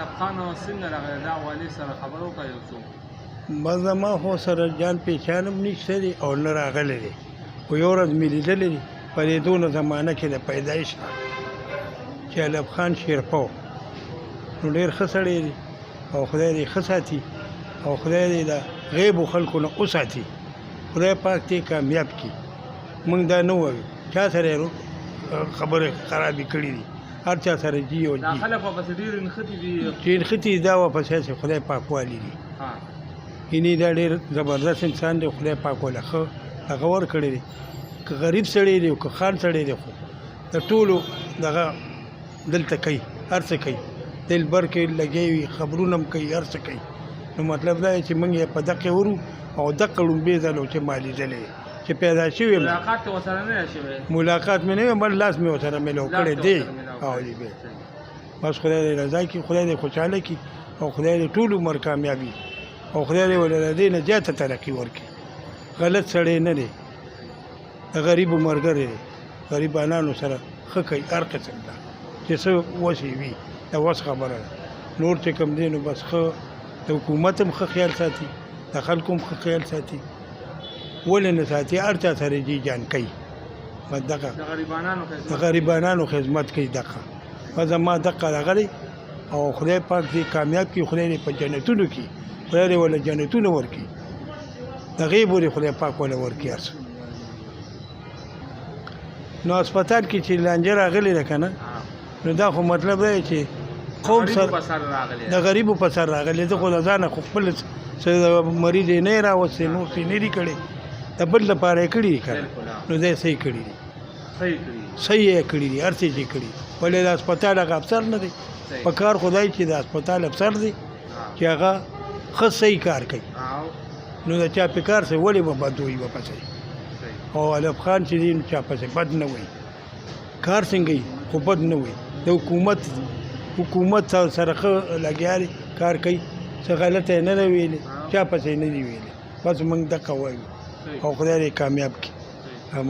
ایوب خان څنګه راغلی دا والي سره خبرې وکړه یو څو بس زما خو سره جان پېچان هم نشته دی او نه راغلی دی خو یو ورځ مې لیدلی دی په دې دونه زمانه کې د پیدایش چې ایوب خان شیرپه و نو ډېر ښه سړی دی او خدای دې ښه ساتي او خدای دې د غیبو خلکو نه وساتي خدای پاک دې کامیاب کړي موږ دا نه وایو چا سره یې خبرې خرابې کړي دي هر چا سره جي او دا جي خلک واپس ډېر نښتي دي چې نښتي دا واپس هسې خدای پاک والي دي یعنې دا ډېر زبردست انسان دی خدای پاک وله ښه هغه ورکړی دی که غریب سړی دی او که خان سړی دی خو د ټولو دغه دلته کوي هر څه کوي دلبر کې لګی وي خبرونه هم کوي هر څه کوي نو مطلب دا چې موږ یې په دقې ورو او دقه لومبې ځل چې ما لیدلی چې پیدا شوی ملاقات ته ورسره نه شوی ملاقات مې نه وي بل لاس مې ورسره میلاو کړی دی او بس خدای دې رضا کړي خدای دې خوشحاله کړي او خدای دې ټول عمر کامیابي او خدای دې ولې د دې نه زیاته ترقي ورکړي غلط سړی نه دی د غریبو ملګری دی غریبانو سره ښه کوي هر قسم ده چې څه وس یې وي د وس خبره ده نور چې کوم دی نو بس ښه د حکومت هم ښه خیال ساتي د خلکو هم ښه خیال ساتي ولې نه ساتي هر چا سره جي جان کوي بس دغه د غریبانو خدمت کوي دغه بس زما دغه دغه دی او خدای پاک دې کامیاب کړي خدای دې په جنتونو کې خدای دې ولې جنتونه ورکړي د غیب ورې خدای پاک ولې ورکړي هر څه نو هسپتال کې چې لانجه راغلی ده که نه نو دا خو مطلب دی چې قوم سره د غریبو په سر راغلی زه خو د ځانه خو خپل مریض یې نه یې راوستی نور څه نه دي کړی د بل لپاره یې کړي دي که نو دی صحیح کړي دي صحیح یې کړي دي هر څه یې کړي ولې د هسپتال هغه افسر نه دی په کار خدای چې د هسپتال افسر دی چې هغه ښه صحیح کار کوي نو د چا په کار سه ولې به بد وایي ورپسې او ایوب خان چې دی نو چا پسې بد نه وایي کار څنګه وي خو بد نه وایي د حکومت سره ښه لګیا دی کار کوي څه غلطه یې نه ده ویلې چا پسې نه دي ویلې بس موږ دقه وایو او خدای دې کامیاب کړي